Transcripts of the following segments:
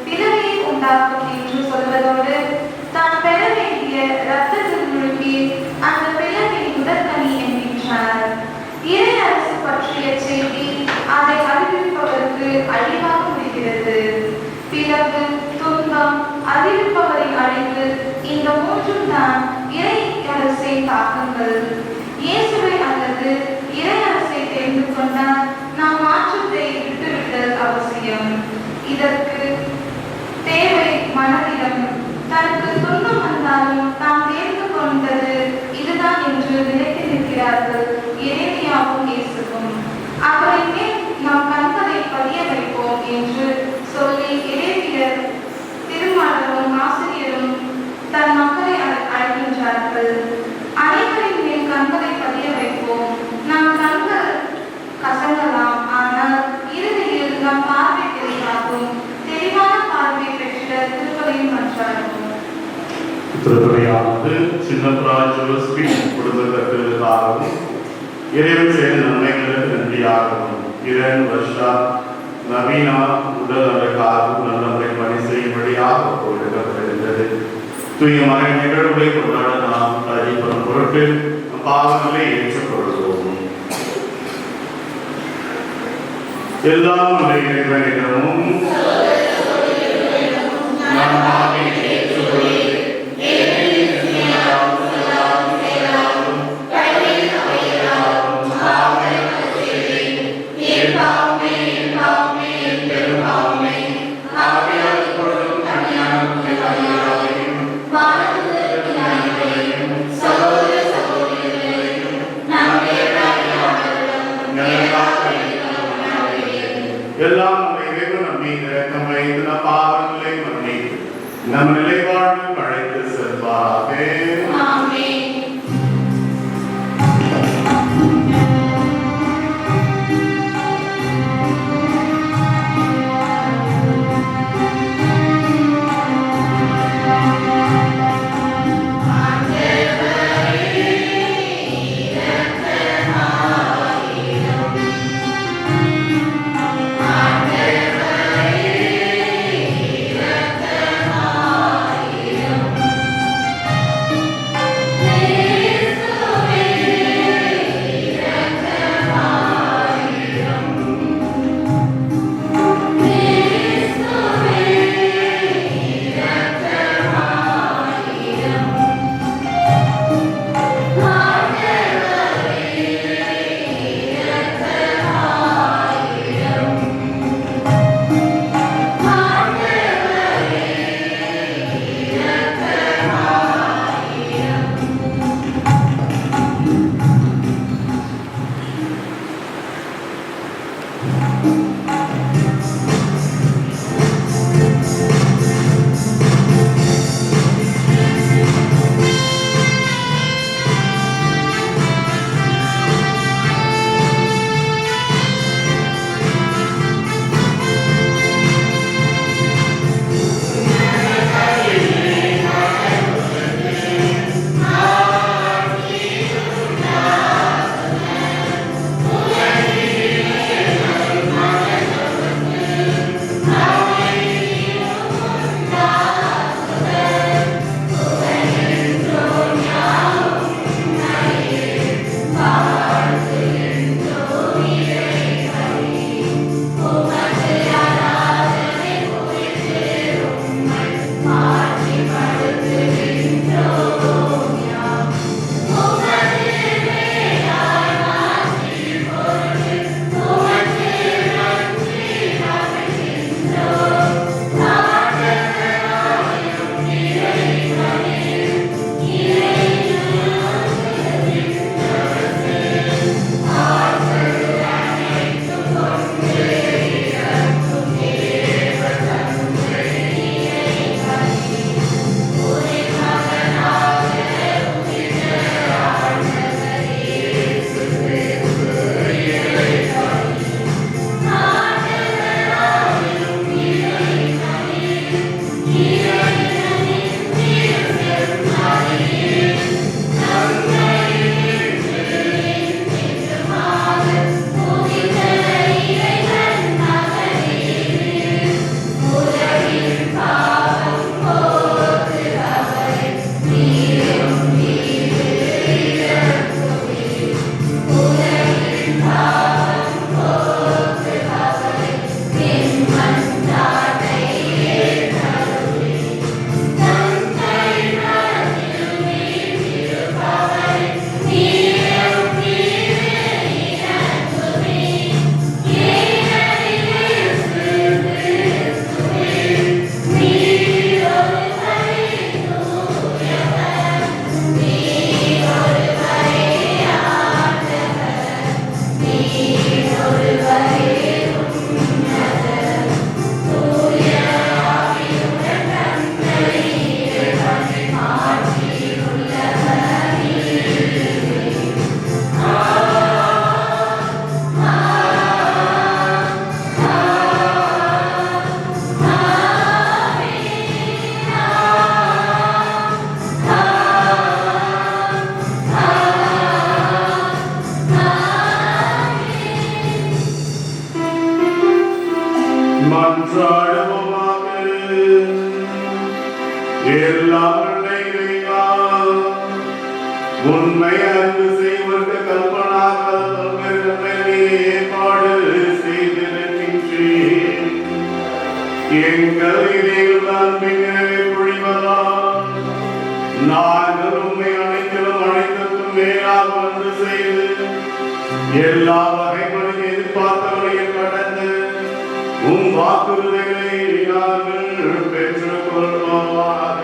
பிளவை உண்டாக்கும் என்று சொல்வதோடு தான் பெற வேண்டிய இரத்தத்தில் முழுகி அந்த பிளவின் முதற்கனி என்கின்றார். இறை அரசு பற்றிய செய்தி அதை அறிவிப்பவருக்கு அழிவாக முடிகிறது. பிளவு, துன்பம், அறிவிப்பவரின் அழிவு, இந்த மூன்றும் தான் இறை அரசை தாக்குங்கள். இயேசுவை அல்லது இறை அரசை தெரிந்து கொண்டால் நாம் மாற்றத்தை விட்டுவிட்டல் அவசியம். இதற்கு தேவை மனதிடம். தனக்கு துன்பம் வந்தாலும் நாம் தேர்ந்து கொண்டது இதுதான் என்று நினைத்து நிற்கிறார்கள் எரேமியாவும் இயேசுவும். அவரின் மேல் நாம் கண்களை பதிய வைப்போம் என்று சொல்லி எரேமியர் திருமாளரும் ஆசிரியரும் தன் மக்களை அழைக்கின்றார்கள். அனைவரின் மேல் கண்களை பதிய வைப்போம். நம் கண்கள் கசங்கலாம், ஆனால் இறுதியில் நம் பார்வை தெளிவாகும். தெளிவான பார்வை பெற்ற திருப்பதியும் மன்றாடுவோம். திருப்பதியானது சின்னப்பராஜ் குடும்பத்திற்காகவும் இறைவன் செய்த நன்மைகளுக்கு நன்றியாகவும் கிரண், வர்ஷா, நவீனா உடல் நலக்காகவும் நல்லமுறை பணி செய்யும்படியாக கொடுக்கப்படுகின்றது. தூய மறை நிகழ்வுகளை கொண்டாட நாம் அறிவுறும் பொருட்டு பாவங்களை ஏற்றுக்கொள்வோம். எல்லாம் இறைவனிடமும் எல்லாம் நம்மை பாவங்களை மன்னித்து நம் நிலைவாழ்வில் அழைத்து செல்வாக. Amen. மன்றாடுவோமாக. எல்லாம் வல்ல இறைவா, உண்மை அன்பு செய்வதற்கு கல்பனாக ஏற்பாடு செய்திருக்கின்றேன். எங்கள் இடையில் அன்பினை பொழிவதால் நாங்கள் உண்மை அனைத்திலும் மேலாக ஒன்று செய்து எல்லா வகைகளும் எதிர்பார்த்தவரையும் கடந்து உம் வாக்குறுதிகளை நாங்கள் பெற்றுக் கொள்வோமாக.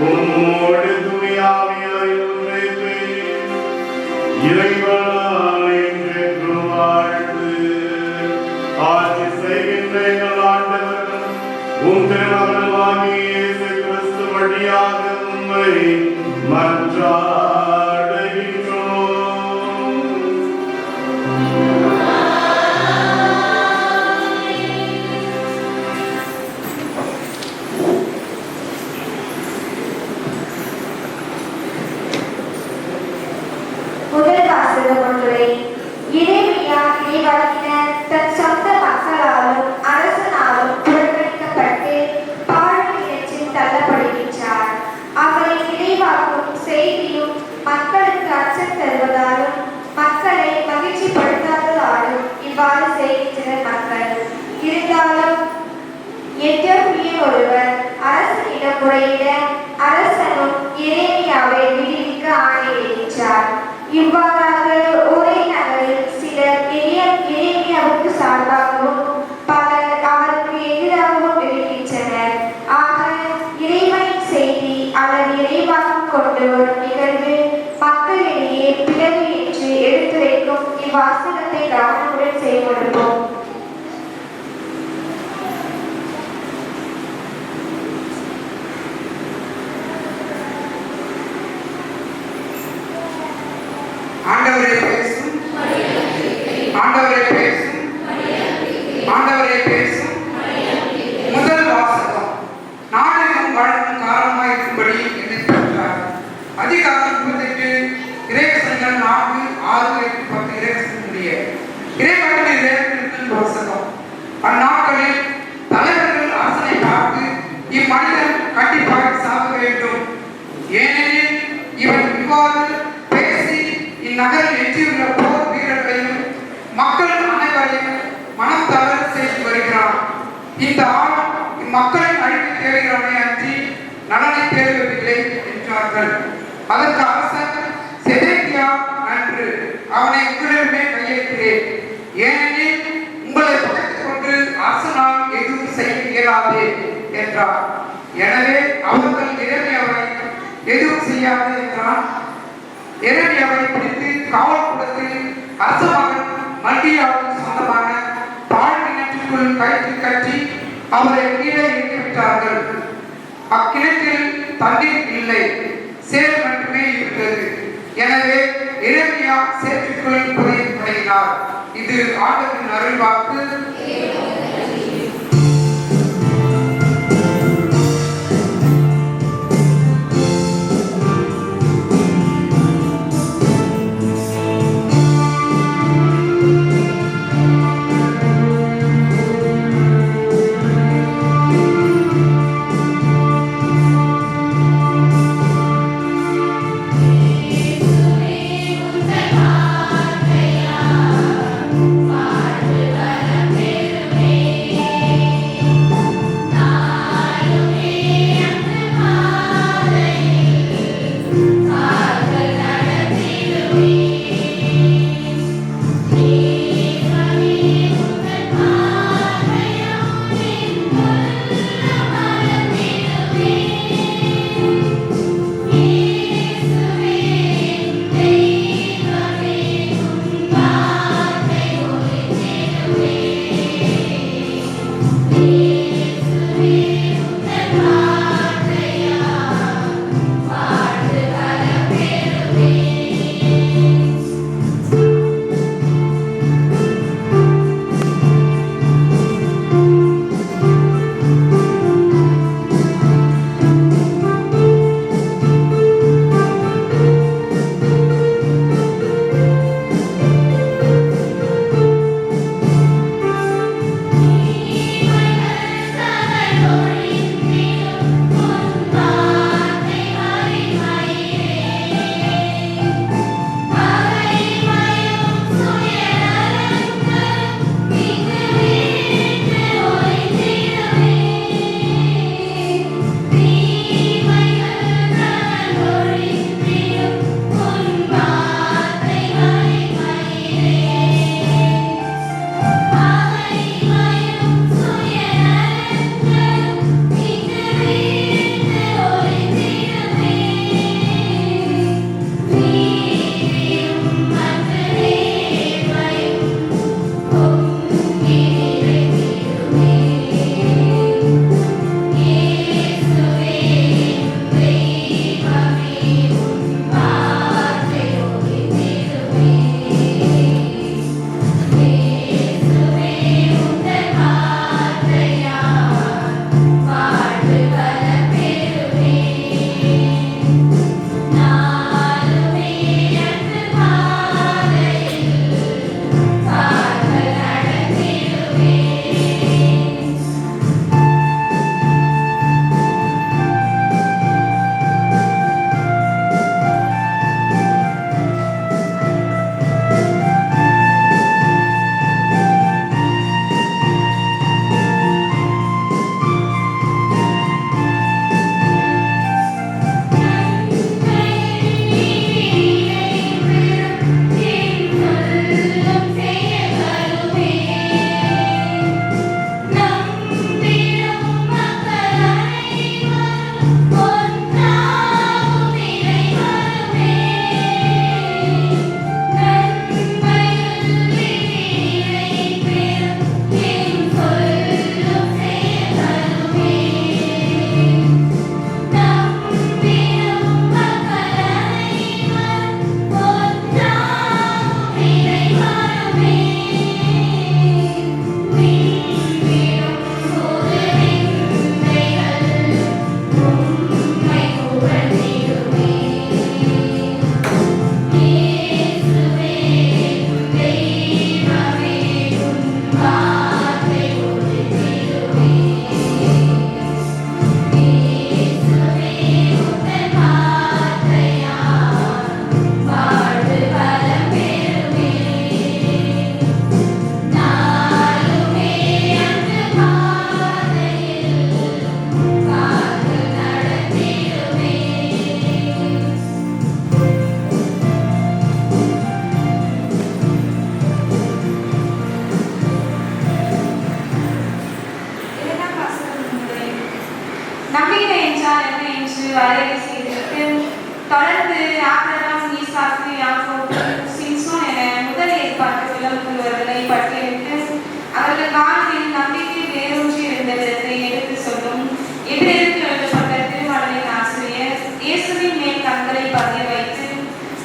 உம்மோடு துணியாவியாய் உரைத்து இறைவனாய் என்றென்றும் வாழ்ந்து ஆட்சி செய்கின்ற எங்கள் ஆண்டவர் உம் திருமகனாகிய இயேசு கிறிஸ்து வழியாக உம்மை மன்றாடுகின்றோம். முதல் வாசகம் ஒன்றை எரேமியா இறைவாக்கினர் தன் சொந்த மக்களாலும் அரசனாலும் புறக்கணிக்கப்பட்டு பாழ்மை நிலத்தில் தள்ளப்படுகின்றார். அவரின் இறைவாக்கும் செய்தியும் மக்களுக்கு அச்சம் தருவதாலும் மக்களை மகிழ்ச்சிப்படுத்தாததாலும் இவ்வாறு செய்கின்றனர் மக்கள். இருந்தாலும் எத்தியோப்பிய ஒருவர் அரசனிடம் முறையிட அரசனும் எரேமியாவை விடுவிக்க ஆணையிடுகின்றார். இவ்வாறாக ஒரே நகரில் சிலர் எரேமியாவுக்கு சார்பாகவும் பலர் அவருக்கு எதிராகவும் இருக்கின்றனர். ஆக இறைவனின் செய்தி அவர் இறைவாக்கம் கொண்டு வரும் நிகழ்வு மக்களிடையே பிளவு என்று எடுத்துரைக்கும் இவ்வாசகத்தை கவனமுடன் செயல்படுவோம். ஆண்டவரே பேசும், ஆண்டவரே பேசும், ஆண்டவரே பேசும். முதல் வாசகம். நாடெங்கும் வழங்கும் காரணமாக இருக்கும்படி என்னை பெற்றார். அதிகாரம் 38 இறைவசனங்கள் 4, 6, 8, 10 இறைவசனங்களுடைய இறைவனின் வாசகம். அந்நாட்களில் தலைவர்கள் அரசனை பார்த்து இம்மனிதன் கண்டிப்பாக சாக வேண்டும், ஏனெனில் இவன் இவ்வாறு பேசி இந்நகரில் எஞ்சியுள்ள போர் வீரர்களையும் மக்கள் அனைவரையும் மனம் தளர செய்து வருகிறான். இந்த ஆள் இம்மக்களின் அழிவு தேடுகிறானே அன்றி நலனை தேடுவதில்லை என்றார்கள். அதற்கு அரசன் செதேக்கியா நன்று, அவனை உங்களிடமே கையெழுக்கிறேன், ஏனெனில் உங்களை பகைத்துக் கொண்டு அரசனால் எதுவும் செய்ய இயலாது என்றார். எனவே அவர்கள் எரேமியாவை எதுவும் செய்யாது என்றான். எரேமியாவை பிடித்து காவல்கூடத்தில் அரசமகன் மல்கியாவுக்கு சொந்தமான பாழ் கிணற்றுக்குள் கயிற்று கட்டி அவரை கீழே இறக்கிவிட்டார்கள். அக்கிணற்றில் தண்ணீர் இல்லை, சேறு மட்டுமே இருந்தது. எனவே எரேமியா சேற்றுக்குள் புதையப்படைகிறார். இது ஆண்டவரின் அருள்வாக்கு. வாழ்வு வரம் பெருமை நம்பிக்கை என்றால் என்ன என்று வரையறை செய்திருக்கு. தொடர்ந்து ஆபிரகாம், ஈசாக்கு, யாக்கோபு, சிம்சோன் என முதல் ஏற்பாட்டு விளம்புவர்களை பட்டியலிட்டு அவர்கள் வாழ்வில் நம்பிக்கை வேரூன்றி இருந்த விதத்தை எடுத்து சொல்லும் எபிரேயருக்கு எழுதப்பட்ட திருமடலின் ஆசிரியர் இயேசுவின் மேல் கண்களை பதிய வைத்து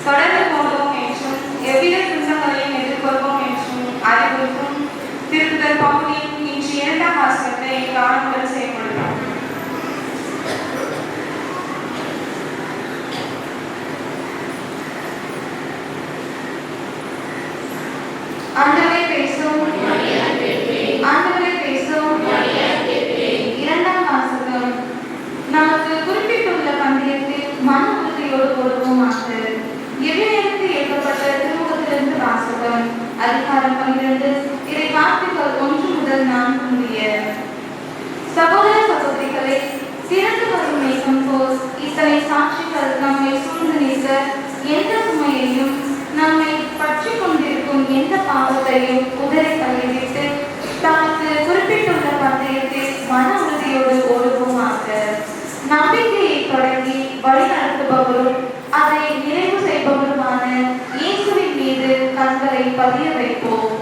தொடர்ந்து போடுவோம் என்றும் எவ்வித துன்பங்களையும் எதிர்கொள்வோம் என்றும் அறிவுறுத்தும் திருத்தல் பவுலின் இன்று 2ஆம் வாசகத்தை கவனமுடன் செயல்படுத்தும். ஆண்டவரே பேசும், ஆண்டவரே பேசும். 2ஆம் வாசகம். நமக்கு குறிப்பிட்டுள்ள பந்தயத்தில் மன உறுதியோடு ஓடுவோமாக. எபிரேயருக்கு எழுதப்பட்ட திருமுகத்திலிருந்து வாசகம். அதிகாரம் 12 இறை வார்த்தைகள் 1 முதல் 4 முடிய. சகோதர சகோதரிகளை, திறந்து வரும் மேகம் போல் இத்தனை சாட்சிகள் நம்மை சூழ்ந்து நிற்க எந்த சுமையையும் நம்மை பற்றி கொண்டிருக்கும் எந்த பாவத்தையும் உதறி தள்ளிவிட்டு தனக்கு குறிப்பிட்டுள்ள பந்தயத்தில் மன உறுதியோடு ஓடுவோமாக. நம்பிக்கையை தொடங்கி வழி நடத்துபவரும் அதை நிறைவு செய்பவருமான இயேசுவின் மீது கண்களை பதிய வைப்போம்.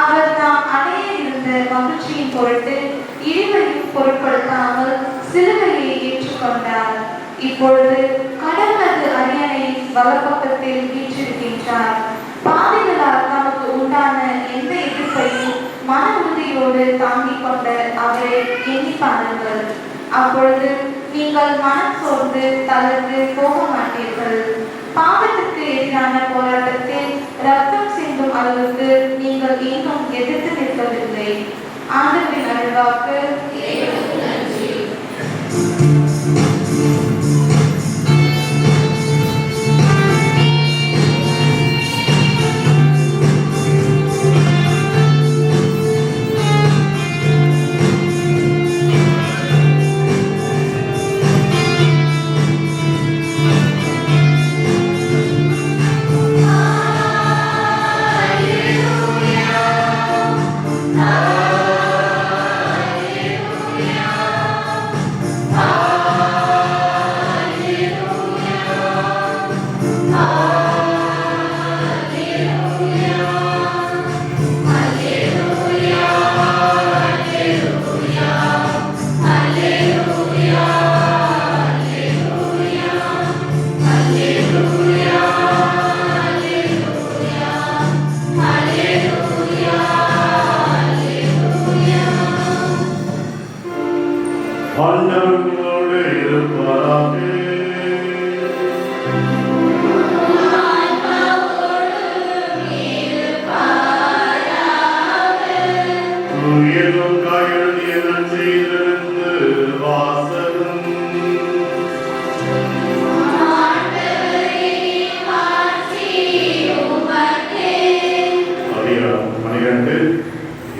அவர் தாம் அடைய இருந்த மகிழ்ச்சியின் பொருட்டு இழிவையும் பொருட்படுத்தாமல் சிலுவையை ஏற்றுக்கொண்டார். இப்பொழுது கடவுளது அரியணை வலப்பக்கத்தில் வீற்றிருக்கின்றார். பாவிகளால் நமக்கு உண்டான எந்த எதிர்ப்பையும் மன உறுதியோடு தாங்கிக் கொண்ட அவரை எண்ணி பாருங்கள். அப்பொழுது நீங்கள் மனம் சோர்ந்து தளர்ந்து போக மாட்டீர்கள். பாவத்துக்கு எதிரான போராட்டத்தில் ரத்தம் சிந்தும் அளவுக்கு நீங்கள் இன்னும் எதிர்த்து நிற்கவில்லை. ஆண்டவரின் அருள்வாக்கு. ஆண்டவரோடு இருப்பாராக. எழுதிய நற்செய்தியிலிருந்து வாசகம். அதிகாரம் 12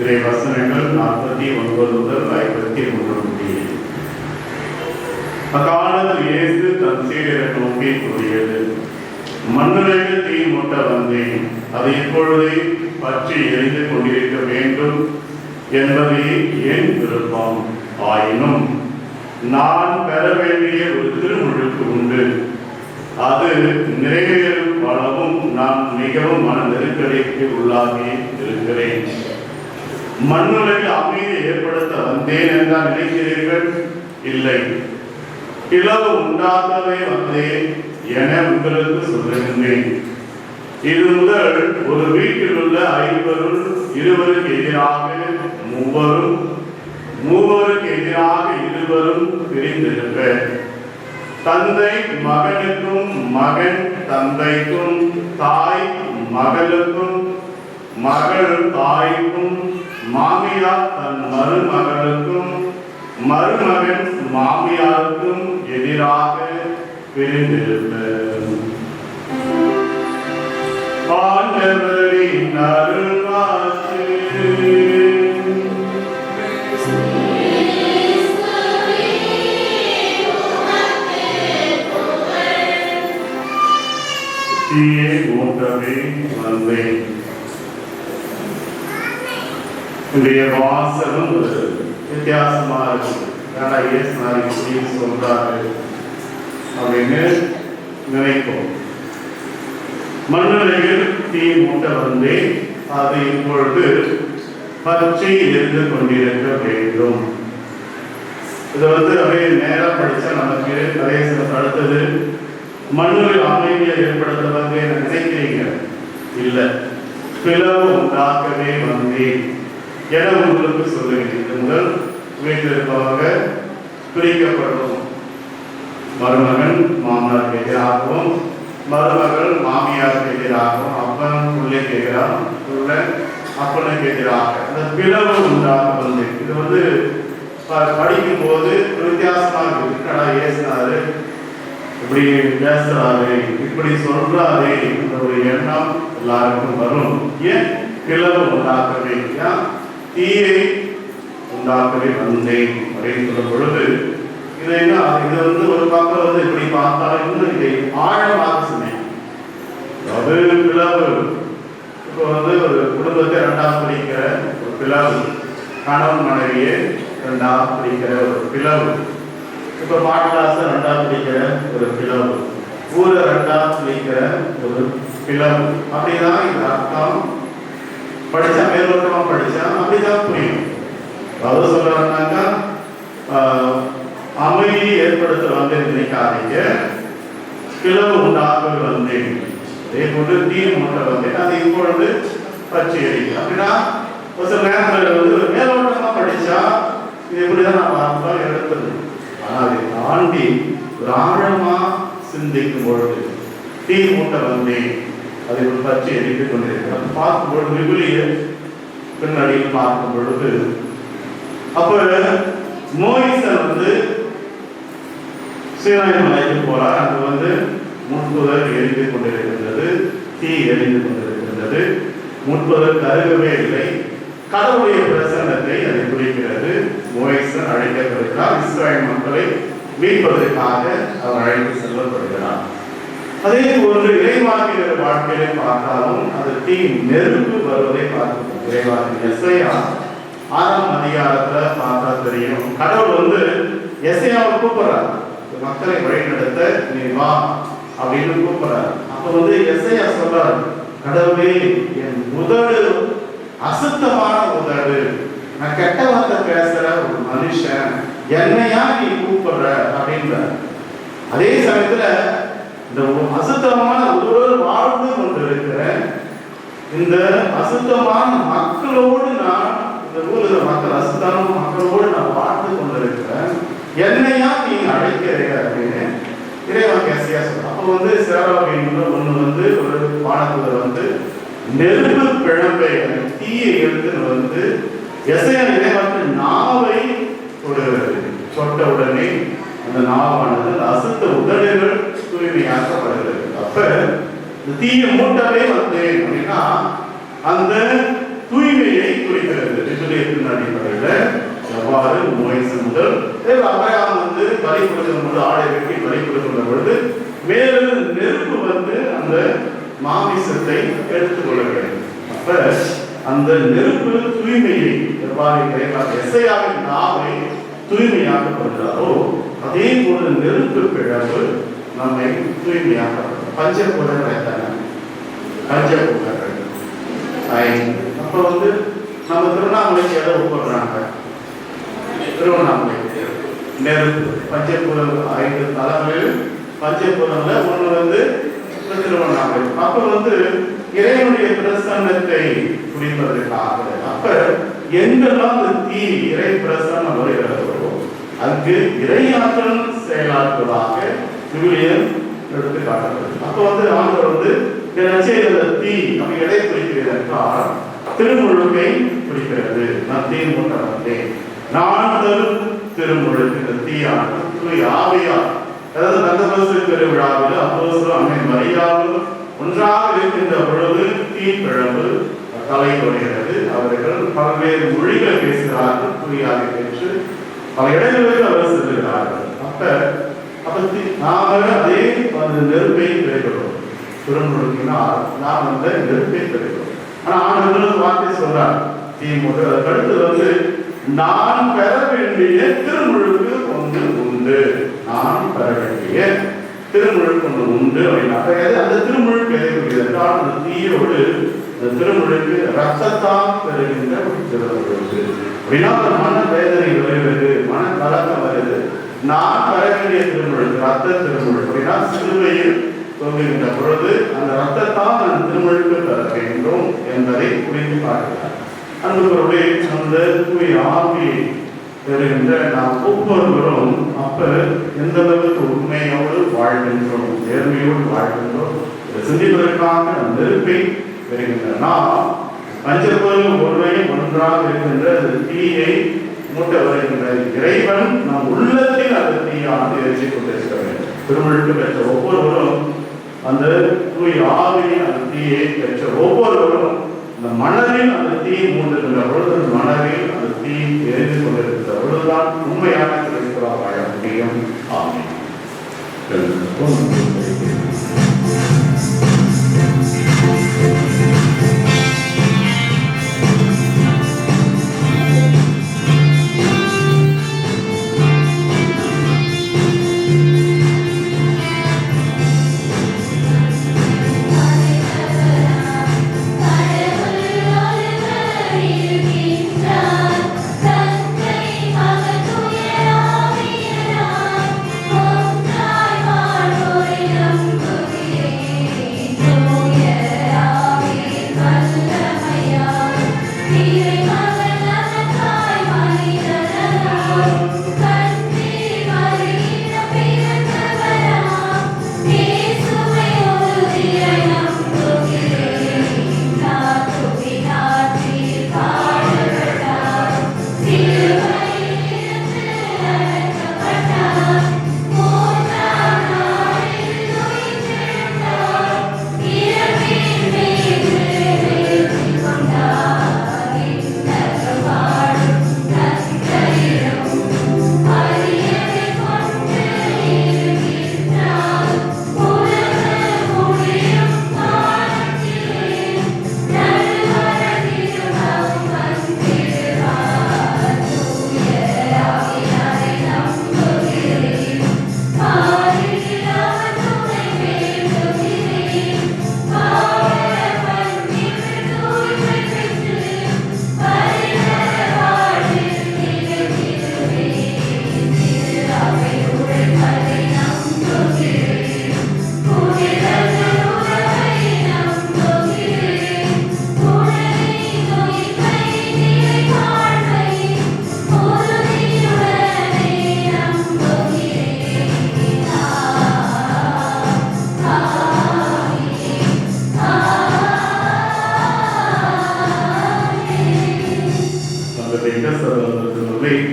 இறை வசனங்கள் 49 முதல் 53 முடிய. அக்காலத்தில் இயேசு தன் சீடரை நோக்கி கூறியது, மண்ணுலகில் தீ மூட்ட வந்தேன், அது இப்பொழுதே பற்றி எரிந்து கொண்டிருக்க வேண்டும் என்பதே என் விருப்பம். ஆயினும் நான் பெற வேண்டிய ஒரு திருமுழுக்கு உண்டு. அது நிறைவேறும் அளவும் நான் மிகவும் மன நெருக்கடிக்கு உள்ளாகி இருக்கிறேன். மண்ணுலகில் அமைதியை ஏற்படுத்த வந்தேன் என்றால் நினைக்கிறீர்கள்? இல்லை, பிளவு உண்டாக்கவே வந்தேன் என உங்களுக்கு சொல்லுகின்றேன். இது முதல் ஒரு வீட்டில் உள்ள 5 இருவருக்கு எதிராக 3, மூவருக்கு எதிராக 2 பிரிந்திருப்பர். தந்தை மகனுக்கும், மகன் தந்தைக்கும், தாய் மகளுக்கும், மகள் தாய்க்கும், மாமியார் தன் மருமகளுக்கும், மருமகன் மாமியாருக்கும் எதிராக பிரிந்திருப்பர். ஆண்டவரின் அருள்வாக்கு. தீயை மூட்டவே வந்தேன். இன்றைய வாசகம் வித்தியாசமாக இருக்கு. என்னடா இயேசுனார் இப்படி சொல்றாரு அப்படின்னு நினைப்போம். மண்ணுலகில் தீ மூட்ட வந்தே அது இப்பொழுது பச்சை எரிந்து கொண்டிருக்க வேண்டும். இதை அப்படியே நேரம் படிச்சா நமக்கு நிறைய அடுத்தது மண்ணில் அமைதியை ஏற்படுத்துவதற்கு நினைக்கிறீங்க இல்லை, பிளவு உண்டாக்கவே வந்தேன் என உங்களுக்கு சொல்லுகிறேன். முதல் வீட்டில் இருப்பவங்க பிரிக்கப்படும். மருமகன் மாமனாருக்கு எதிராகவும், மருமகள் மாமியாருக்கு எதிராகவும், அப்பன் பிள்ளைக்கு எதிராகவும், பிள்ளை அப்பனுக்கு எதிராக அந்த பிளவு உண்டாக வந்தேன். இது படிக்கும் போது வித்தியாசமாக இருக்கு. கடா ஏசினாரு, இப்படி பேசுறாரு, இப்படி சொல்றாரு என்ற ஒரு எண்ணம் எல்லாருக்கும் வரும். ஏன் பிளவு உண்டாக்கவே, தீயை உண்டாக்கவே வந்தேன் அப்படின்னு சொல்லும் பொழுது இது ஒரு பக்கம் இப்படி பார்த்தாலும் இதை ஆழமாக சொன்னேன். அதாவது பிளவு இப்போ ஒரு குடும்பத்தை இரண்டாம் பிரிக்கிற ஒரு பிளவு, கணவன் மனைவியை இரண்டாம் பிரிக்கிற ஒரு பிளவு, இப்போ பாடலாச இரண்டாம் பிரிக்கிற ஒரு பிளவு, ஊரை இரண்டாம் பிரிக்கிற ஒரு பிளவு. அப்படிதான் இது அர்த்தம். படிச்சா மேலோட்டமா படிச்சா அப்படிதான் புரியும். அதாவது சொல்றாங்கன்னாக்கா அமைதி ஏற்படுத்த வந்தேன் நினைக்காதீங்க, பிளவு உண்டாக வந்தேன். அதே போன்று தீ மூட்ட வந்தேன், அது இப்பொழுது பச்சை அடிக்கும். அப்படின்னா ஒரு சில நேரத்தில் மேலோட்டமா படிச்சா இது எப்படிதான் நான் பார்த்தோம் எடுத்தது. ஆனால் அதை தாண்டி ஒரு ஆழமா சிந்திக்கும் பொழுது தீ மூட்ட வந்தேன், அதை ஒரு பச்சை எரித்து கொண்டிருக்கிறேன். பார்க்கும் பொழுது விபுலிய பின்னடியில் பார்க்கும் பொழுது அப்ப மோயிசன் சீனாய் மலைக்கு போறார். அங்கு முட்புதர் எரிந்து கொண்டிருக்கின்றது, தீ எரிந்து கொண்டிருக்கின்றது. முட்புதர் கருகவே இல்லை. கடவுளுடைய பிரசன்னத்தை அதை குறிக்கிறது. மோயிசன் அழைக்கப்படுகிறார். இஸ்ராயல் மக்களை மீட்பதற்காக அவர் அழைத்து செல்லப்படுகிறார். அதே போன்று இறைவாக்கினர் வாழ்க்கையை பார்த்தாலும் அது தீ நெருப்பு வருவதை பார்க்கிறோம். இறைவாக்கினர் எசையா 6ஆம் அதிகாரத்துல பார்த்தா தெரியும். கடவுள் எசையாவை கூப்பிடுறார், மக்களை வழிநடத்த நீ வா அப்படின்னு கூப்பிடுறார். அப்ப எசையா சொல்றார், கடவுளே என் உதடு அசுத்தமான உதடு, நான் கெட்ட வார்த்தை பேசுற ஒரு மனுஷன், என்னையா நீ கூப்பிடுற அப்படின்ற. அதே சமயத்துல இந்த அசுத்தமான உதடு வாழ்ந்து கொண்டிருக்கிற இந்த அசுத்தமான மக்களோடு நான், இந்த ஊர்ல மக்கள் அசுத்தமான மக்களோடு நான் வாழ்ந்து கொண்டிருக்கிறேன், என்னையா நீ அழைக்கிறே அப்படின்னு இறைவன் எசையா சொல்றான். அப்போ சேராபீன்ல ஒண்ணு ஒரு வானதூதர் நெருப்பு பிழம்பை தீயை எடுத்து எசையா இறைவன் நாவை ஒரு சொட்ட உடனே அந்த நாவானது அசுத்த உடல்கள் தூய்மையாக்கப்படுகிறது. அப்ப இந்த தீயை மூட்டவே அப்படின்னா அந்த தூய்மையை குறிக்கிறது. அடிப்படையில எவ்வாறு மோயிசன் முதல் அபிரகாம் பலி கொடுக்கும் பொழுது, ஆடை வெட்டி பலி கொடுக்கின்ற பொழுது மேலும் நெருப்பு அந்த மாமிசத்தை எடுத்துக் கொள்ள வேண்டும். அப்ப அந்த நெருப்பு தூய்மையை எவ்வாறு எசையாவின் நாவை தூய்மையாக்கப்படுகிறாரோ அதே போல நெருப்பு பிழம்பு நம்மை தூய்மையாக்கப்படும். பஞ்சபூதங்கள் பஞ்சபூதங்கள் அப்ப நம்ம திருவண்ணாமலைக்கு எதை ஒப்புறாங்க? திருவண்ணாமலைக்கு நெருப்பு பஞ்சபூதம் 5 தலங்களில் பஞ்சபூதம்ல ஒண்ணு திருவண்ணாமலை. அப்ப இறைவனுடைய பிரசன்னத்தை குறிப்பதற்காக அப்ப எங்கெல்லாம் அந்த தீ இறை பிரசன்னம் வருகிறதோ அங்கு இறையாற்றல் செயலாற்றுவதாக விவிலியம் எடுத்து காட்டப்படுது. அப்ப ஆண்டவர் அந்த தீ நம்ம எதை குறிக்கிறது என்றால் திருமுழுக்கை குறிக்கிறது. நான் தீ மூட்ட வந்தேன், நான் தரும் திருமுழுக்கு. இந்த தீயானது தூய் ஆவியார், அதாவது நந்தபசு பெருவிழாவில் அப்போஸ்தலர் அன்னை மரியாவும் ஒன்றாக இருக்கின்ற பொழுது தீ பிழம்பு தலை வருகிறது. அவர்கள் பல்வேறு மொழிகள் பேசுகிறார்கள், புரியாதை பெற்று பல இடங்களுக்கு அவர் செல்லுகிறார்கள். அப்ப நாம அதே நெருப்பை பெறுகிறோம். திருமுழுக்கினால் நாம் நெருப்பை பெறுகிறோம். ஆனா ஆண்டவர் வார்த்தை சொல்றார், தீ மூட்டு. அதுக்கடுத்து நான் பெற வேண்டிய திருமுழுக்கு ஒன்று உண்டு. நான் பெற வேண்டிய திருமுழுக்கு ஒன்று உண்டு அப்படின்னாக்க அந்த திருமுழுக்கு எதை குறிக்கிறது என்றால் அந்த தீயோடு இந்த திருமுழுக்கு ரத்தத்தால் பெறுகின்ற ஒரு திருமுழுக்கு அப்படின்னா ஒரு மன வேதனை வருகிறது, மன கலக்கம் வருது. நான் பெற வேண்டிய திருமுழுக்கு ரத்த திருமுழுக்கு அப்படின்னா சிலுவையில் தொங்குகின்ற பொழுது அந்த ரத்தத்தால் அந்த திருமுழுக்கு பெற வேண்டும் என்பதை புரிந்து பார்க்கிறார். அன்புகளுடைய அந்த தூய ஆவியை பெறுகின்ற நாம் ஒவ்வொருவரும் அப்ப எந்த அளவுக்கு உண்மையோடு வாழ்கின்றோம், நேர்மையோடு வாழ்கின்றோம், சிந்திப்பதற்காக நெருப்பை பெறுகின்ற நாம் பஞ்சபொருள் ஒருவரையும் ஒன்றாக இருக்கின்ற அந்த தீயை மூட்ட வருகின்ற இறைவன் நம் உள்ளத்தில் அந்த தீயானது எரிச்சு கொண்டிருக்க வேண்டும். திருமுழுக்கு பெற்ற ஒவ்வொருவரும் அந்த தூய ஆவியின் அந்த தீயை பெற்ற ஒவ்வொருவரும் அந்த மனதில் அந்த தீ மூண்டுகின்ற பொழுது அந்த மனதில் அந்த தீ எரிந்து கொண்டிருக்கின்ற பொழுதுதான் உண்மையான கிறிஸ்துவா வாழ முடியும். ஆமென்.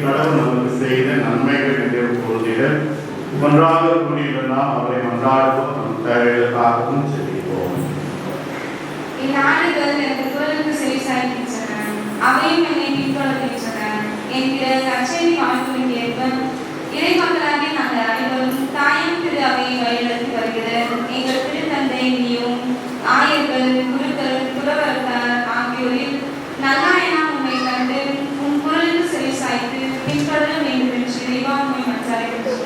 கடவுள் நமக்கு செய்த நன்மைகள் என்று கூறுகிற ஒன்றாக கூடியுள்ளனால் அவரை ஒன்றாகவும் நம் தேவைகளுக்காகவும் செய்வோம். இந்நாடுகள் எனக்கு குரலுக்கு செவி சாய்க்கின்றன, அவையும் என்னை பின்தொடர்கின்றன என்கிற நற்செய்தி வாய்ப்புகளுக்கு ஏற்ப இறைமக்களாகிய நாங்கள் அனைவரும் தாயும் திரு அவையை வழிநடத்தி வருகிற எங்கள் திருத்தந்தை நீயும் ஆயர்கள், குருக்கள், புலவர்கள் ஆகியோரில் நல்லாயனா உண்மை கண்டு உன் குரலுக்கு செவி சாய்த்து பின்தொடர வேண்டும் என்று இறைவா உண்மை மன்றாடுகிறோம்.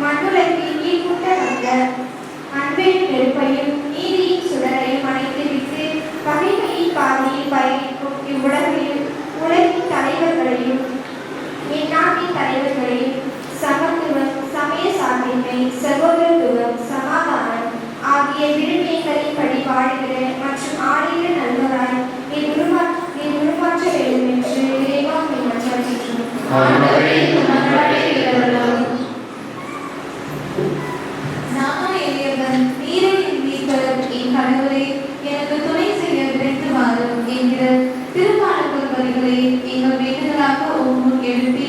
மண்ணுலகில் நீர் கூட்ட வந்த அன்பின் நெருப்பையும் நீதியின் சுடரையும் அணைத்துவிட்டு பகைமையின் பாதையில் பயணிக்கும் இவ்வுலகில் உலகின் தலைவர்களையும் இந்நாட்டின் தலைவர்களையும் சமத்துவம், சமய சார்பின்மை, சகோதரத்துவம், சமாதானம் ஆகிய விழுமியங்களின்படி வாழ்கிற மற்றும் ஆளுகிற நல்லவராய் நீ உருமாற்ற வேண்டும் என்று இறைவா மன்றாடுகின்றோம். கடவுளே எனக்கு துணை செய்ய விரைந்து வாரும் என்கிற திருப்பாடல் வரிகளை எங்கள் வேண்டுதலாக ஒவ்வொரு எழுப்பி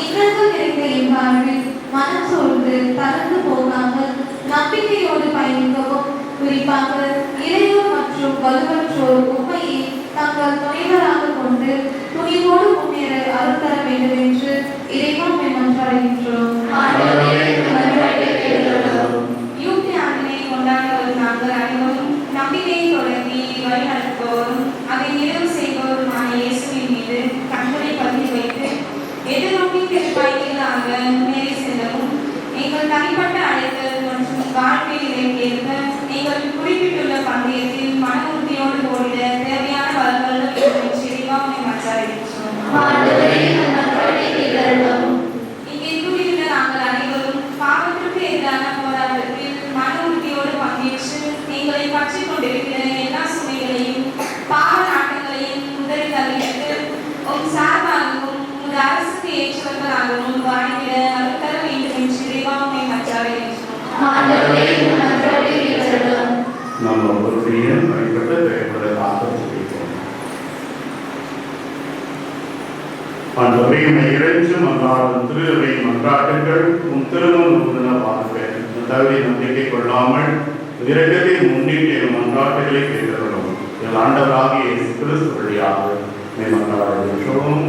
இன்னல்கள் நிறைந்த இவ்வாழ்வில் மனம் சோர்ந்து தளர்ந்து போகாமல் நம்பிக்கையோடு பயணிக்கவும், குறிப்பாக இளையோர் மற்றும் வலுவற்றோர் உண்மையை தங்கள் துணைவராக கொண்டு துணிவோடு முன்னேற அருள் தர வேண்டும் என்று இறைவன் மன்றாடுகின்றோம். யூகி ஆண்டினை கொண்டாட வரும் நாங்கள் அனைவரும் நம்பிக்கையை தொடர்ந்து வழிநடத்துவோரும் அதை பந்தயத்தில் மன உறுதியோடு ஓடிட தேவையான பலன்கள் வேண்டும் செறிவாக மச்சாரிக்கிறோம். இங்கே கூடியுள்ள நாங்கள் அனைவரும் பாவத்திற்கு எதிரான போராட்டத்தில் மன உறுதியோடு பங்கேற்று எங்களை பற்றி கொண்டிருக்கிற எல்லா சுமைகளையும் பாவ நாட்டங்களையும் முதலில் தள்ளிவிட்டு உம் சார்பாகவும் உமது அரசுக்கு ஏற்றவர்களாகவும் வாழ்ந்திட அருள் தர வேண்டும் என்று இறைவாமை மச்சாரிக்கிறோம். நம்ம ஒருவரையும் வழிபட்டு திரைப்படமாக சொல்லிப்போம். ஆண்டவரே, உம்மை இறைஞ்சி மன்றாடும் திருவை மன்றாட்டுகள் உம் திருமுன் உணவாக தகுதி நம்பிக்கை கொள்ளாமல் இரக்கத்தை முன்னிட்டு மன்றாட்டுகளை கேட்கிறோம். எங்கள் ஆண்டவராகிய இயேசு கிறிஸ்து வழியாக மன்றாடுகிறோம்.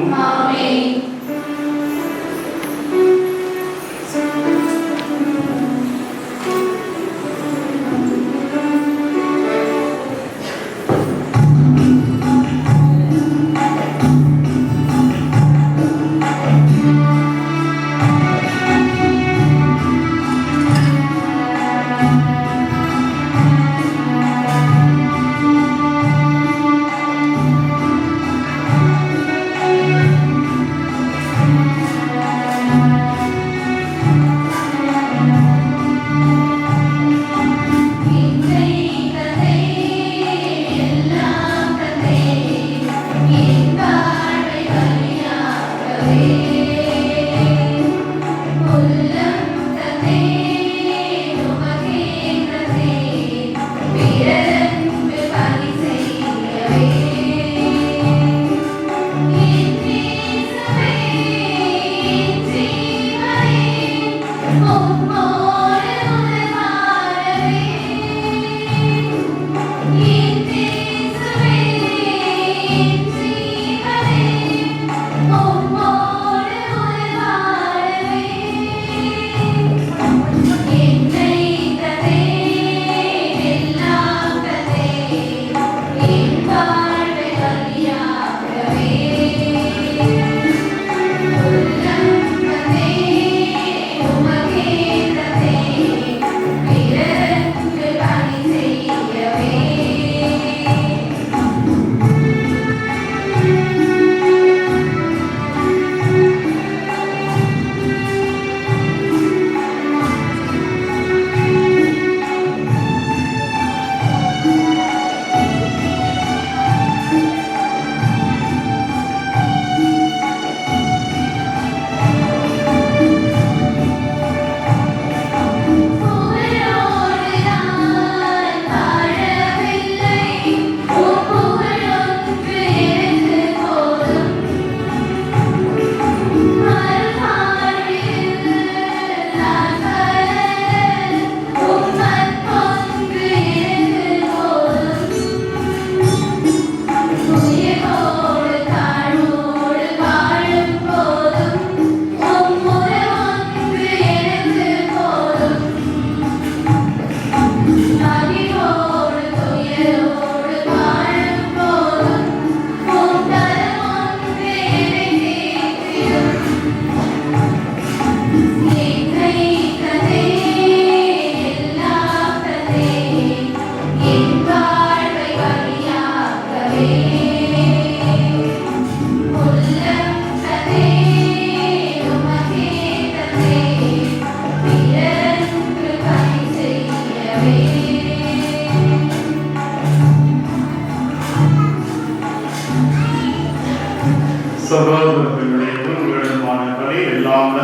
சகோதரர்களுடைய உங்களுமான பணி எல்லாம்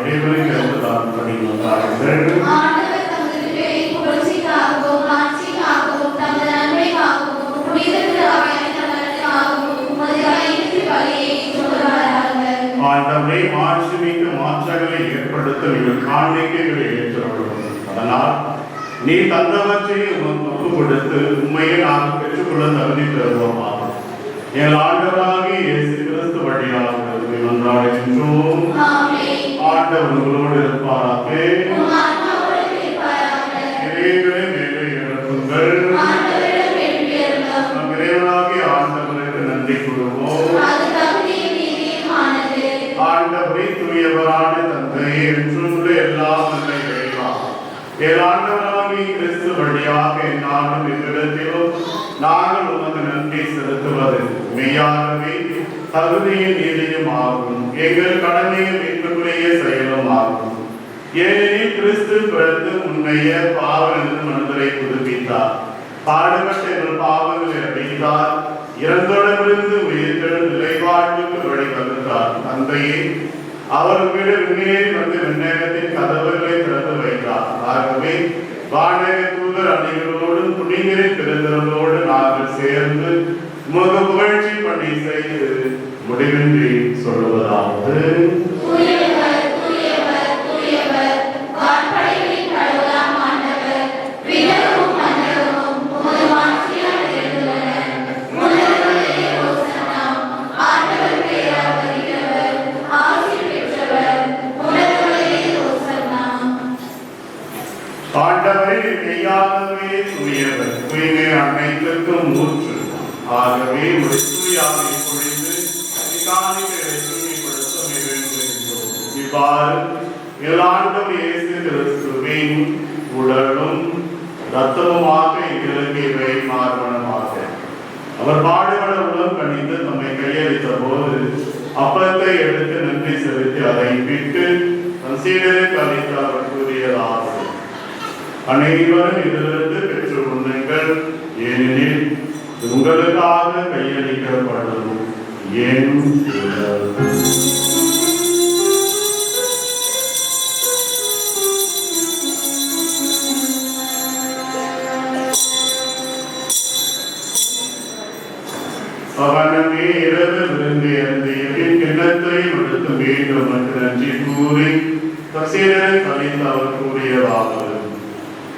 இறைவனை கருத்துதான் பணி வந்தார்கள். ஆண்டவரை மாட்சிமிக்கு மாற்றங்களை ஏற்படுத்த நீங்கள் காணிக்கைகளை ஏற்றுள்ளோம். அதனால் நீ தந்தவற்றை ஒப்பு கொடுத்து உண்மையை நாங்கள் பெற்றுக்கொள்ள தகுதி பெறுவோமாக. எங்கள் ஆண்டவராகிய இயேசு கிறிஸ்து வழியாக மன்றாடுகின்றோம். ஆண்டவர் உங்களோடு இருப்பாராக. இறைவனை மேலே இறக்குங்கள். நம் இறைவனாகிய ஆண்டவருக்கு நன்றி கூறுவோம். ஆண்டவரை தூயவரான தந்தையே என்றும் எல்லா நன்மை இறைவா, எங்கள் ஆண்டவராகிய ஆண்டவராகிய கிறிஸ்து வழியாக என்னாலும் இவ்விடத்திலும் நாங்கள் உமக்கு நன்றி செலுத்துவது மெய்யாகவே தகுதியும் நீதியும் ஆகும். எங்கள் கடமையும் மீட்புக்குரிய செயலும் ஆகும். ஏனெனில் கிறிஸ்து பிறந்து உண்மைய பாவனிலிருந்து மனிதரை புதுப்பித்தார். பாடுபட்ட எங்கள் பாவங்களை அடைந்தார். இறந்தோடமிருந்து உயிர்த்தெழும் நிலைவாழ்வுக்கு வழிவகுத்தார். தந்தையே, அவர் விண்ணிலேறி வந்து விண்ணகத்தின் கதவுகளை திறந்து வைத்தார். ஆகவே வானக தூதர் அணிகளோடும் புனிதரின் பெருந்தரோடு நாங்கள் சேர்ந்து உமக்கு புகழ்ச்சி பணி செய்து முடிவின்றி சொல்லுவதாவது: ஆண்டவரே மெய்யாகவே தூயவர், தூய்மை அனைத்திற்கும் ஊற்று. ஆகவே ஒரு தூயாமை பொழிந்து காணிகளை தூய்மைப்படுத்த வேண்டுகின்றோம். இவ்வாறு எல்லாண்டும் இயேசு கிறிஸ்துவின் உடலும் இரத்தமுமாக எங்களுக்கு இவை மார்பனமாக அவர் பாடுபட உடல் கணிந்து நம்மை கையளித்த போது அப்பத்தை எடுத்து நன்றி செலுத்தி அதை விட்டு தன் சீடருக்கு அளித்து அவர் கூறியதாவது: அனைவரும் இதிலிருந்து பெற்று கொள்ளுங்கள், ஏனெனில் உங்களுக்காக கையளிக்கப்படும் என் உடல். அவனமே இரவு விருந்து என் கிண்ணத்தை எடுத்து மீண்டும் நன்றி கூறி சீடரை கழித்து அவர் கூறியதாவது: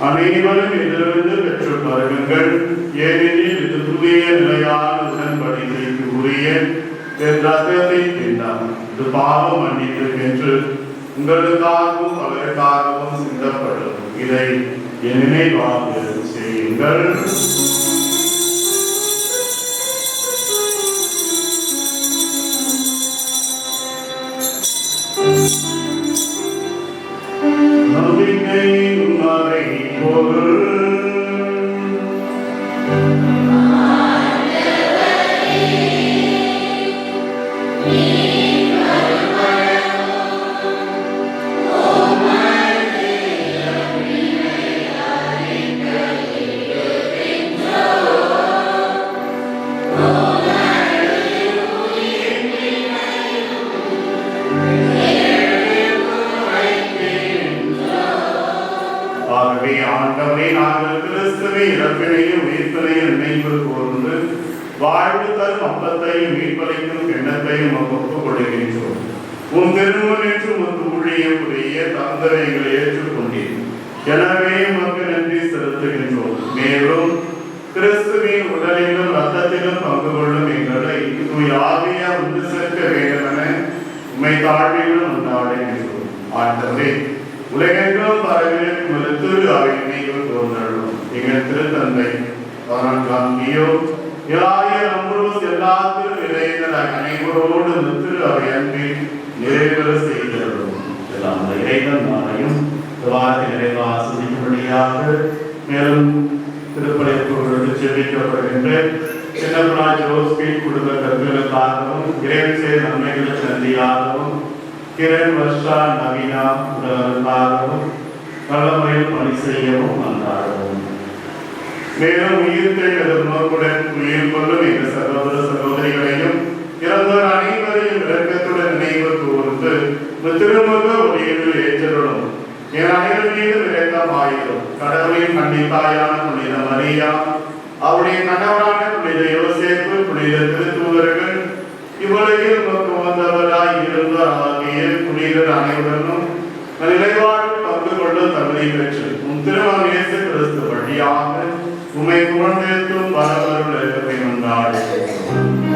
அனைவரும் இதிலிருந்து பெற்று பருகுங்கள், ஏனெனில் இது தூய நிலையான உடன்படிக்கைக்கு உரிய ரத்தத்தை பின்னம். இது பாவம் மன்னிப்பு என்று உங்களுக்காகவும் அவருக்காகவும் சிந்தப்படும். இதை என் நினைவாக செய்யுங்கள். ஆண்டவரே, நாங்கள் கிறிஸ்துவை இறப்பினையும் உயிர்ப்பினையும் நினைவு கூர்ந்து வாழ்வு தரும் அப்பத்தையும் மீட்பளிக்கும் எண்ணத்தையும் ஒப்புக் கொடுக்கின்றோம். உன் திருமணம் என்று உன் ஊழியம் புரிய தந்தரைகளை ஏற்றுக்கொண்டீர். எனவே உமக்கு நன்றி செலுத்துகின்றோம். மேலும் கிறிஸ்துவின் உடலிலும் ரத்தத்திலும் பங்கு கொள்ளும் எங்களை தூய் ஆவியா உண்டு சேர்க்க வேண்டும் என உம்மை தாழ்மையுடன் கொண்டாடுகின்றோம். ஆண்டவரே, உலகெங்கும் பரவியிருக்கும் திரு அவை நினைவு தோன்றலும். எங்கள் திருத்தந்தை காந்தியோ எல்லா திரு நிலையங்கள் அனைவரோடு திரு அவை அன்பில் நிறைவேற செய்கிறோம். எல்லாம் இறைவன் நாளையும் நிறைவாக ஆசிரியப்படியாக மேலும் திருப்படைப்புகளுக்கு செவிக்கப்படுகின்ற சின்னப்பராஜ் ரோஸ்பீட் குடும்ப கற்களுக்காகவும் இறைவன் செய்த நன்மைகளுக்கு நன்றியாகவும் கிரண் வர்ஷா நவீனா உடலுக்காகவும் நல்ல முறையில் பணி செய்யவும் வந்தாகவும் மேலும் உயிர்த்தை எதிர்நோக்குடன் உயிர் கொள்ளும் எங்கள் சகோதர சகோதரிகளையும் இறந்தோர் அனைவரையும் விளக்கத்துடன் நினைவு கூர்ந்து திருமுக ஒளியில் ஏற்றலும் என் அனைவர் மீது விளக்கமாயிரும். கடவுளின் கண்டிப்பாயான புனித மரியா, அவருடைய கணவரான புனித யோசேப்பு, புனித திருத்தூதர்கள், இவ்வுலகில் நமக்கு வந்தவராய் இருந்த ஆகிய புனிதர் அனைவரும் நிலைவாழ்வு பங்கு கொண்டு தகுதி பெற்று உன் திருமகன் இயேசு கிறிஸ்து வழியாக உம்மை புகழ்ந்தேத்தும் பரவருள் கொண்டாடுகிறோம்.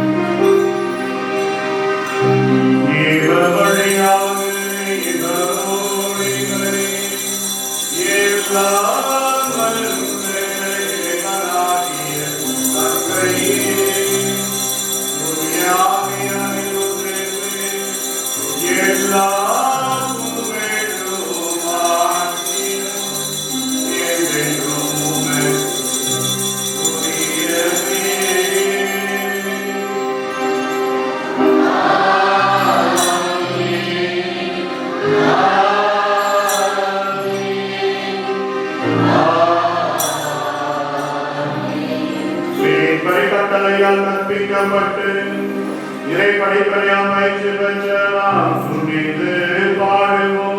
கற்பிக்கப்பட்டு இறை படிப்படியாம் பயிற்சி பெற்ற நாம் துணிந்து பாடுவோம்.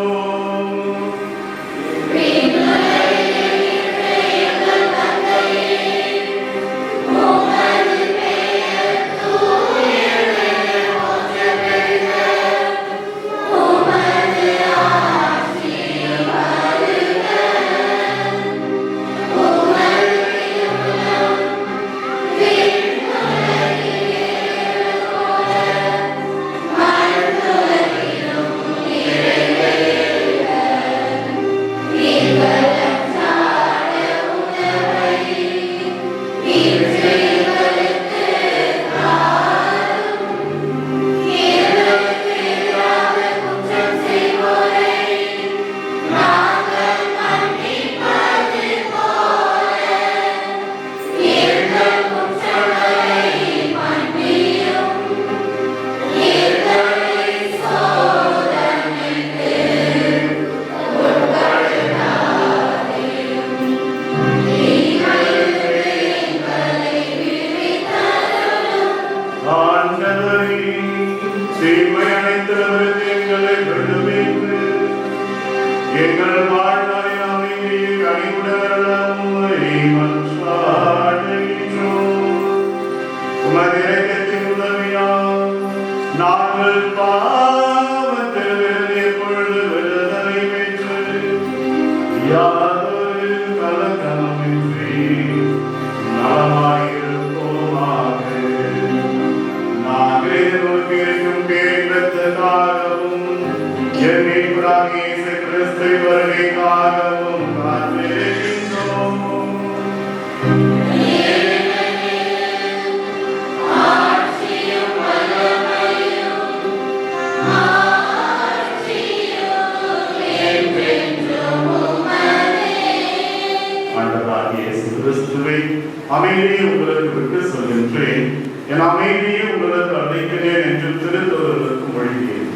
அமைதியை உங்களுக்கு விட்டு சொல்கின்றேன், என் அமைதியை உங்களுக்கு அளிக்கிறேன் என்று திருத்தூதர்களுக்கு மொழிகிறேன்.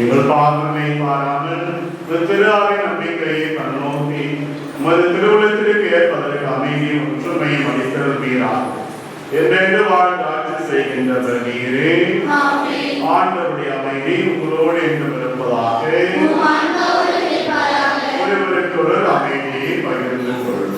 எங்கள் பாவனை பாராமல் திரு அவை நம்பிக்கையை கண்ணோக்கி உமது திருவுளத்திற்கு ஏற்பதற்கு அமைதியும் ஒற்றுமையும் அளித்திருப்பீராக. என்றென்று வாழ்ந்து செய்கின்றவர் நீரே. ஆண்டவருடைய அமைதி உங்களோடு என்று இருப்பதாக. ஒருவருக்கு ஒரு அமைதியை பகிர்ந்து கொள்ளும்.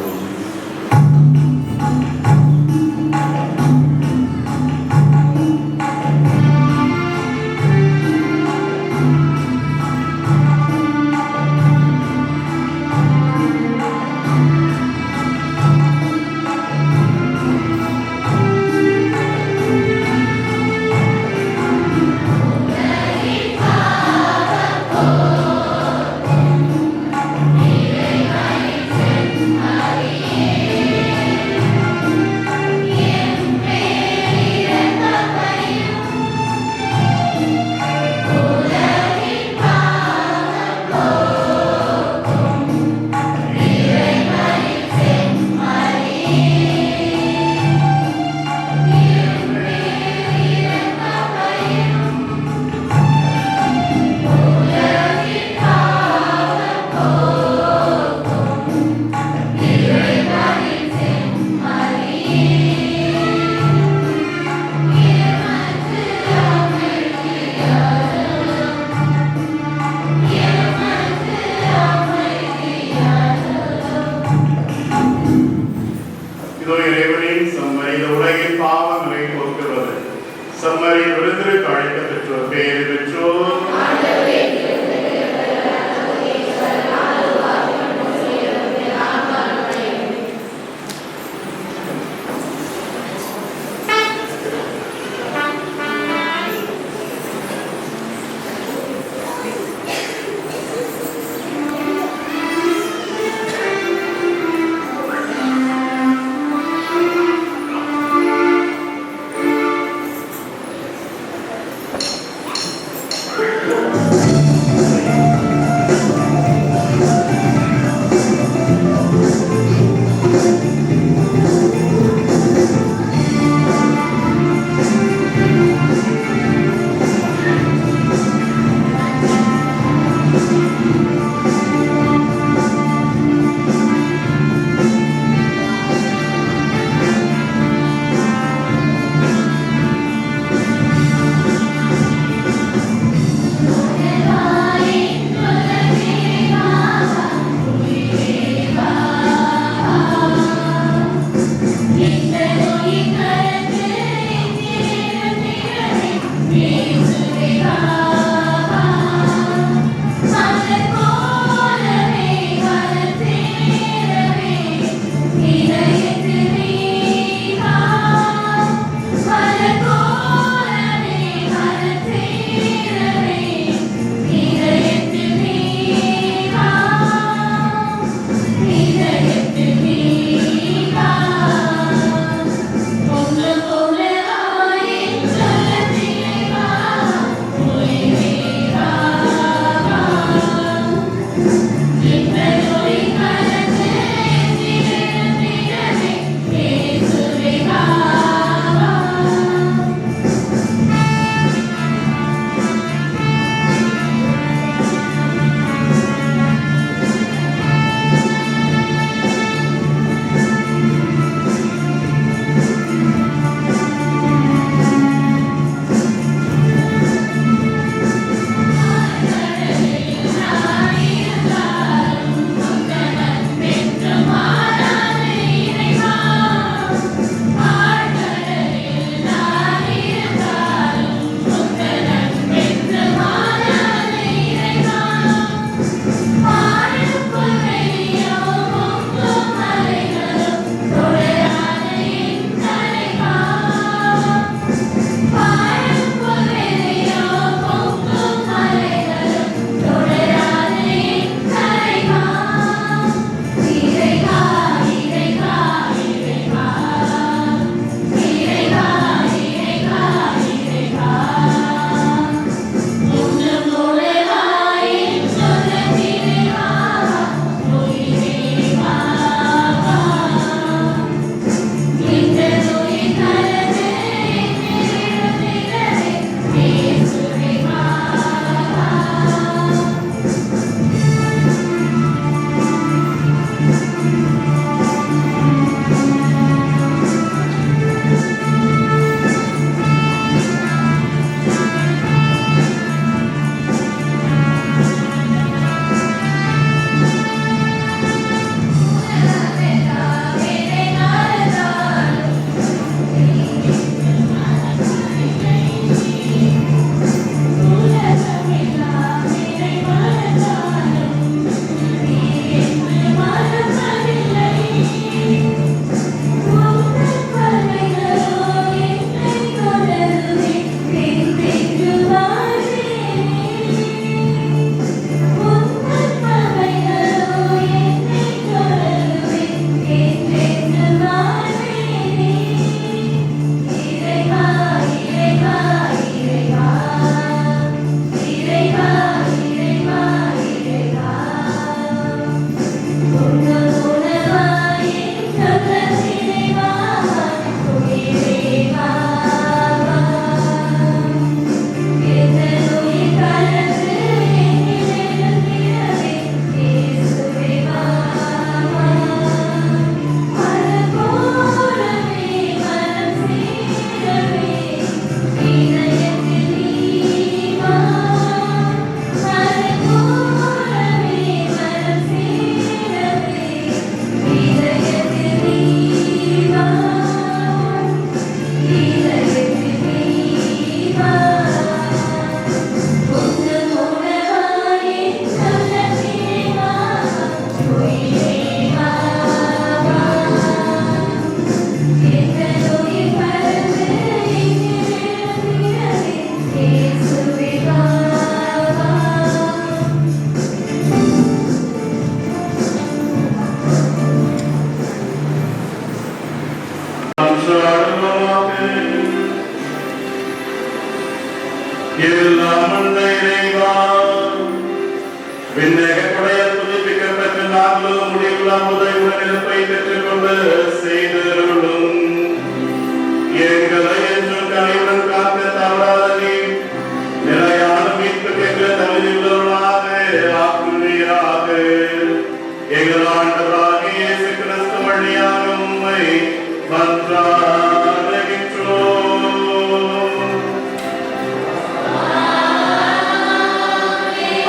Thank you.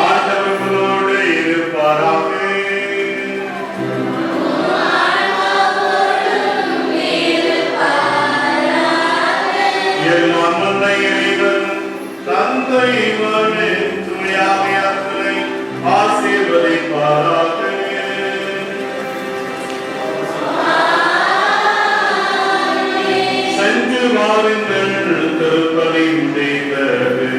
ஆண்டவரோடு இருப்பாராக இறைவனின் துணையாமையார்களை ஆசீர்வதிப்பாராக. சென்று வாருங்கள், திருப்பலி முடிந்தது.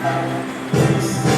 Thank you.